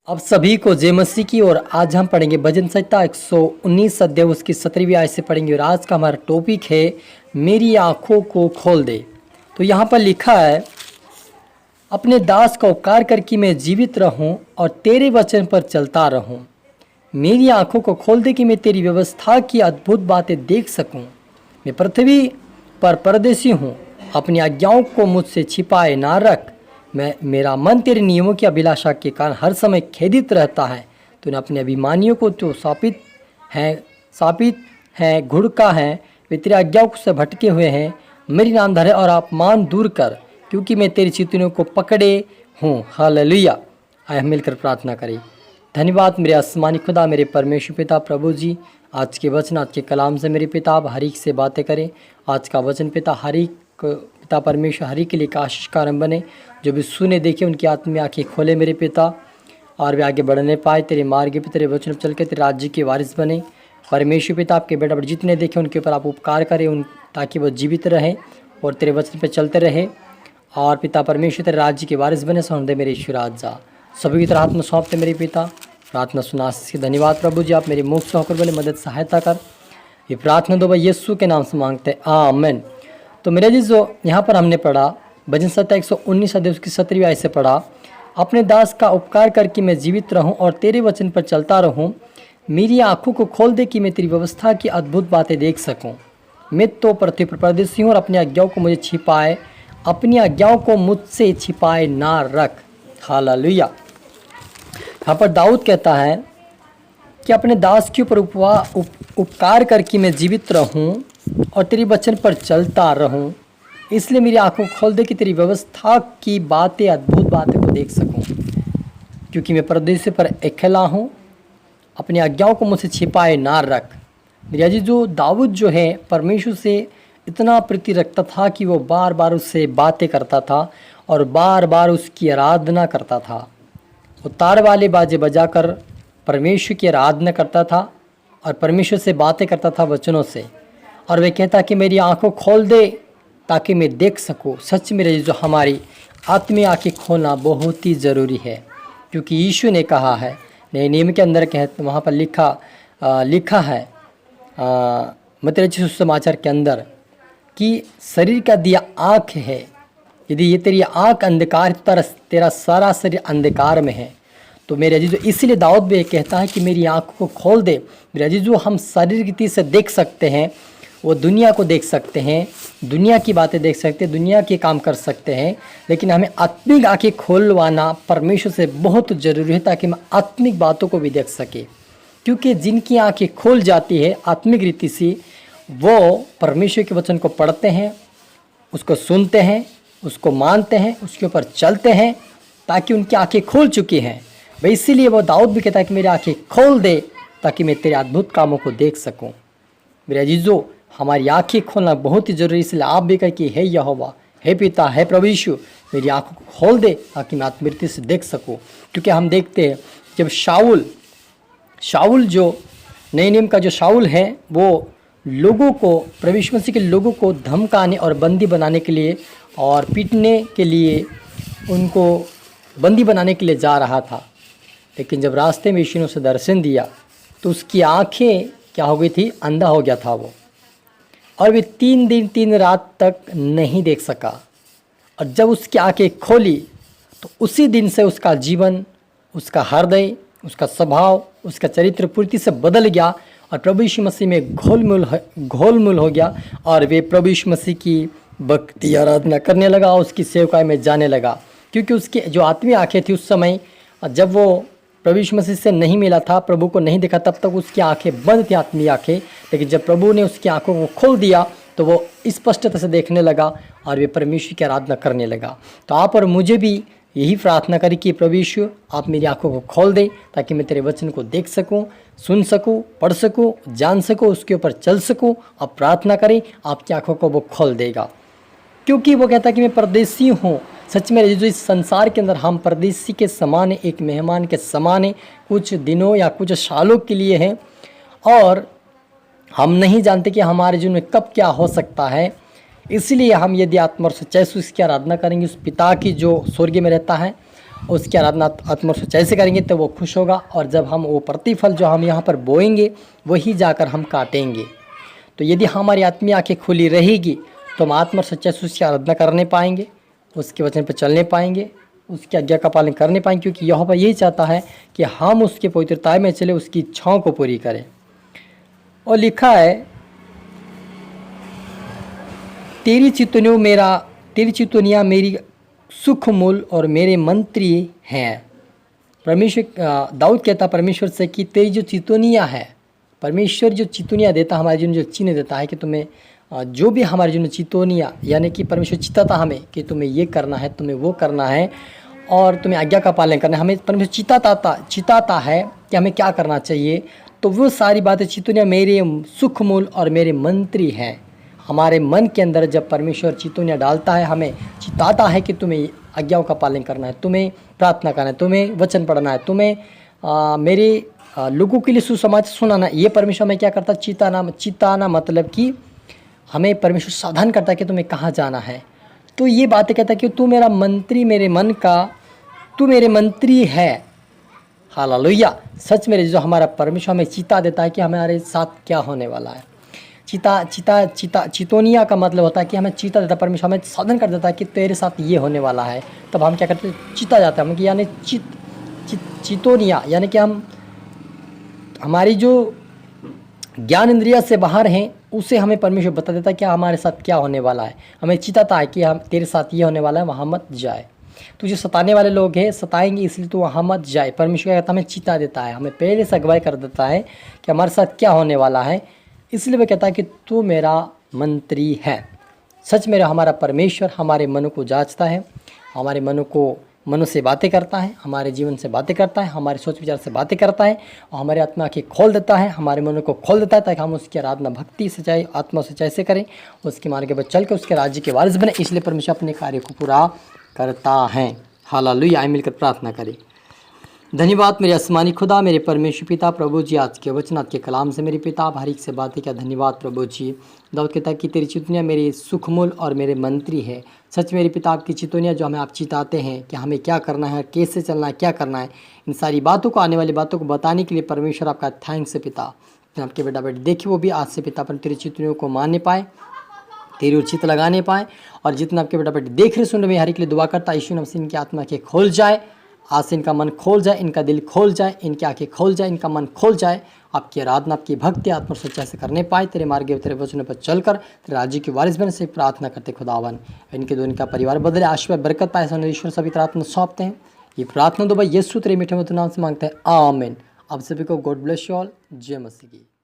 अब सभी को जय मसीह की। और आज हम पढ़ेंगे भजन संहिता 119 अध्याय उसकी 17वीं आयत से पढ़ेंगे। और आज का हमारा टॉपिक है मेरी आंखों को खोल दे। तो यहाँ पर लिखा है, अपने दास का उपकार करके मैं जीवित रहूं और तेरे वचन पर चलता रहूं। मेरी आंखों को खोल दे कि मैं तेरी व्यवस्था की अद्भुत बातें देख सकूं। मैं पृथ्वी पर परदेसी हूँ, अपनी आज्ञाओं को मुझसे छिपाए ना रख। मेरा मन तेरे नियमों की अभिलाषा के कारण हर समय खेदित रहता है। तूने अपने अभिमानियों को जो सापित है घुड़का है, वे तेरी आज्ञाओं से भटके हुए हैं। मेरी नामधर है और अपमान दूर कर, क्योंकि मैं तेरी चितवनियों को पकड़े हूँ। हालेलुया। आइए हम मिलकर प्रार्थना करें। धन्यवाद मेरे आसमानी खुदा, मेरे परमेश्वर पिता प्रभु जी, आज के वचन, आज के कलाम से मेरे पिता आप हर एक से बातें करें। आज का वचन पिता हर एक पिता परमेश्वर हर एक के लिए एक आशीष कारण बने। जो भी सुने देखे उनकी आत्मीय आंखें खोले मेरे पिता, और वे आगे बढ़ने पाए तेरे मार्ग पे, तेरे वचन पर चल के तेरे राज्य के वारिस बने। परमेश्वर पिता आपके बेटा बेटे जितने देखे उनके ऊपर आप उपकार करें, उन ताकि वो जीवित रहें और तेरे वचन पर चलते रहे, और पिता परमेश्वर तेरे राज्य के वारिस बने। सुन दे मेरे ईश्वर राजा, सभी की तरह हाथ में सौंपते मेरे पिता। प्रार्थना सुना से धन्यवाद प्रभु जी, आप मेरे मुख से होकर बोले मदद सहायता कर। ये प्रार्थना दो भाई यीशु के नाम से मांगते आमीन। तो मेरे जी, जो यहाँ पर हमने पढ़ा भजन संहिता 119 अध्याय उसकी 17वीं आयत से पढ़ा, अपने दास का उपकार करके मैं जीवित रहूं और तेरे वचन पर चलता रहूं। मेरी आंखों को खोल दे कि मैं तेरी व्यवस्था की अद्भुत बातें देख सकूं। मैं तो पृथ्वी पर परदेसी हूँ और अपनी आज्ञाओं को मुझे छिपाए, अपनी आज्ञाओं को मुझसे छिपाए ना रख। हालेलुया। यहाँ पर दाऊद कहता है कि अपने दास के ऊपर उपकार करके मैं जीवित रहूं और तेरी वचन पर चलता रहूं। इसलिए मेरी आंखों को खोल दे कि तेरी व्यवस्था की बातें, अद्भुत बातें को देख सकूं। क्योंकि मैं परदेश पर अकेला हूं, अपनी आज्ञाओं को मुझसे छिपाए ना रख। मेरा जी, जो दाऊद जो है परमेश्वर से इतना प्रीति रखता था कि वो बार बार उससे बातें करता था और बार बार उसकी आराधना करता था। वो तार वाले बाजे बजाकर परमेश्वर की आराधना करता था और परमेश्वर से बातें करता था वचनों से। और वे कहता कि मेरी आंखों खोल दे ताकि मैं देख सकूं। सच में जो हमारी आत्मीय आंखें खोलना बहुत ही ज़रूरी है, क्योंकि यीशु ने कहा है, नए नियम के अंदर वहाँ पर लिखा है मत्ती सुसमाचार के अंदर कि शरीर का दिया आँख है। यदि ये तेरी आँख अंधकार तो तेरा सारा शरीर अंधकार में है। तो मेरे अजीजों, इसीलिए दाऊद भी कहता है कि मेरी आँखों को खोल दे। मेरे अजीजों, हम शरीर की रीति से देख सकते हैं, वो दुनिया को देख सकते हैं, दुनिया की बातें देख सकते हैं, दुनिया के काम कर सकते हैं, लेकिन हमें आत्मिक आँखें खोलवाना परमेश्वर से बहुत ज़रूरी है, ताकि हम आत्मिक बातों को भी देख सके। क्योंकि जिनकी आँखें खोल जाती है आत्मिक रीति से, वो परमेश्वर के वचन को पढ़ते हैं, उसको सुनते हैं, उसको मानते हैं, उसके ऊपर चलते हैं, ताकि उनकी आँखें खोल चुकी हैं भाई। इसीलिए वो दाऊद भी कहता है कि मेरी आँखें खोल दे ताकि मैं तेरे अद्भुत कामों को देख सकूं। मेरे अजीजों, हमारी आंखें खोलना बहुत ही जरूरी, इसलिए आप भी कहें कि हे यहोवा, हे पिता, हे प्रभु यीशु, मेरी आंखों को खोल दे ताकि मैं आत्मवृत्ति से देख सकूं। क्योंकि हम देखते हैं जब शाऊल जो नए नियम का जो शाऊल है, वो लोगों को, प्रभु यीशु मसीह के लोगों को धमकाने और बंदी बनाने के लिए और पीटने के लिए, उनको बंदी बनाने के लिए जा रहा था। लेकिन जब रास्ते में यीशु ने उसे दर्शन दिया तो उसकी आंखें क्या हो गई थी, अंधा हो गया था वो, और वे 3 दिन 3 रात तक नहीं देख सका। और जब उसकी आंखें खोली तो उसी दिन से उसका जीवन, उसका हृदय, उसका स्वभाव, उसका चरित्र पूर्ति से बदल गया और प्रभु यीशु मसीह में घोल-मूल हो गया। और वे प्रभु यीशु मसीह की भक्ति आराधना करने लगा, उसकी सेवकाई में जाने लगा। क्योंकि उसकी जो आत्मीय आंखें थी उस समय, जब वो प्रभु यीशु मसीह से नहीं मिला था, प्रभु को नहीं देखा, तब तक उसकी आंखें बंद थी, आत्मीय आंखें। लेकिन जब प्रभु ने उसकी आंखों को खोल दिया तो वो स्पष्टता से देखने लगा और वे परमेश्वर की आराधना करने लगा। तो आप और मुझे भी यही प्रार्थना करें कि प्रभु यीशु, आप मेरी आंखों को खोल दें ताकि मैं तेरे वचन को देख सकूं, सुन सकूं, पढ़ सकूं, जान सकूं, उसके ऊपर चल सकूं। आप प्रार्थना करें, आपकी आंखों को वो खोल देगा। क्योंकि वो कहता है कि मैं परदेसी हूँ। सच में जो इस संसार के अंदर हम परदेसी के समान है, एक मेहमान के समान है, कुछ दिनों या कुछ सालों के लिए हैं, और हम नहीं जानते कि हमारे जीवन में कब क्या हो सकता है। इसलिए हम यदि आत्मा और सच्चाई से उसकी आराधना करेंगे, उस पिता की जो स्वर्ग में रहता है, उसकी आराधना आत्मा और सच्चाई से करेंगे तो वो खुश होगा, और जब हम वो प्रतिफल जो हम यहाँ पर बोएंगे वही जाकर हम काटेंगे। तो यदि हमारी आत्मीय आँखें खुली रहेगी तो हम आत्मा और सच्चाई से उसकी आराधना करने पाएंगे, उसके वचन पर चलने पाएंगे, उसकी आज्ञा का पालन करने पाएंगे, क्योंकि यहोवा यही चाहता है कि हम उसके पवित्रता में चले, उसकी इच्छाओं को पूरी करें। और लिखा है, तेरी चितौनियाँ मेरी सुख मूल और मेरे मंत्री हैं। परमेश्वर दाऊद कहता परमेश्वर से कि तेरी जो चितौनियाँ है, परमेश्वर जो चितौनियाँ देता हमारे जीवन, जो चिन्ह देता है कि तुम्हें जो भी हमारे जीवन में चितौनियाँ, यानी कि परमेश्वर चिताता हमें कि तुम्हें ये करना है, तुम्हें वो करना है और तुम्हें आज्ञा का पालन करना है। हमें परमेश्वर चिताता है कि हमें क्या करना चाहिए। तो वो सारी बातें चितौनियाँ मेरे सुख मूल और मेरे मंत्री हैं। हमारे मन के अंदर जब परमेश्वर चितौनियाँ डालता है, हमें चिताता है कि तुम्हें आज्ञाओं का पालन करना है, तुम्हें प्रार्थना करना है, तुम्हें वचन पढ़ना है, तुम्हें मेरे लोगों के लिए सुसमाचार सुनाना। ये परमेश्वर में क्या करता है, चिताना मतलब कि हमें परमेश्वर सावधान करता है कि तुम्हें कहाँ जाना है। तो ये बातें कहता है कि तू मेरा मंत्री, मेरे मन का तू मेरे मंत्री है। हालेलुया। सच में जो हमारा परमेश्वर हमें चिता देता है कि हमारे साथ क्या होने वाला है। चितौनिया का मतलब होता है कि हमें चिता देता है, परमेश्वर हमें सावधान कर देता है कि तेरे साथ ये होने वाला है। तब हम क्या करते हैं, चिता जाता है, कि यानी चितौनिया यानी कि हम हमारी जो ज्ञान इंद्रिया से बाहर हैं उसे हमें परमेश्वर बता देता है कि हमारे साथ क्या होने वाला है। हमें चिताता है कि हम तेरे साथ ये होने वाला है, वहाँ मत जाए। तो जो सताने वाले लोग हैं सताएंगे इसलिए तो वहाँ मत जाए। परमेश्वर क्या कहता है, हमें चिता देता है, हमें पहले से अगवाई कर देता है कि हमारे साथ क्या होने वाला है। इसलिए वह कहता है कि तू मेरा मंत्री है। सच में हमारा परमेश्वर हमारे मन को जांचता है, हमारे मनो से बातें करता है, हमारे जीवन से बातें करता है, हमारे सोच विचार से बातें करता है और हमारे आत्मा के खोल देता है, हमारे मन को खोल देता है ताकि हम उसकी आराधना भक्ति सच्चाई आत्मा सच्चाई से करें, उसके मार्ग पर चल के उसके राज्य के वारिस बने। इसलिए परमेश्वर अपने कार्य को पूरा करता है। हालेलुया। आइए मिलकर प्रार्थना करें। धन्यवाद मेरे आसमानी खुदा, मेरे परमेश्वर पिता, प्रभु जी आज के वचन आज के कलाम से मेरे पिता बारीक से बातें क्या धन्यवाद प्रभु जी। दाऊद कहता है कि तेरी चितौनियाँ मेरे सुखमूल और मेरे मंत्री है। सच मेरे पिता आपकी चितौनियाँ जो हमें आप चिताते हैं कि हमें क्या करना है, कैसे चलना है, क्या करना है, इन सारी बातों को आने वाली बातों को बताने के लिए परमेश्वर आपका थैंक्स है पिता। आपके बेटा बेटी देखिए वो भी आज से पिता पर तेरी चितौनियों को मानने पाए, तेरी उचित लगाने पाए, और जितना आपके बेटा बेटी देख रहे सुन रहे हर एक के लिए दुआ करता यीशु नमस्ते इनकी आत्मा के खोल जाए, आज से इनका मन खोल जाए, इनका दिल खोल जाए, इनकी आंखें खोल जाए, इनका मन खोल जाए, आपकी आराधना आपकी भक्ति आत्मा सच्चाई से करने पाए, तेरे मार्ग तेरे वचनों पर चलकर तेरे राज्य की वारिस बनने से प्रार्थना करते खुदावन। इनके दोनों का परिवार बदले, आशीर्वाद बरकत पाए, सोने ईश्वर सभी प्रार्थना सौंपते हैं। ये प्रार्थना दो भाई यीशु तेरे मीठे नाम से मांगते हैं, आमीन। आप सभी को गॉड ब्लेस यू ऑल। जय मसीह की।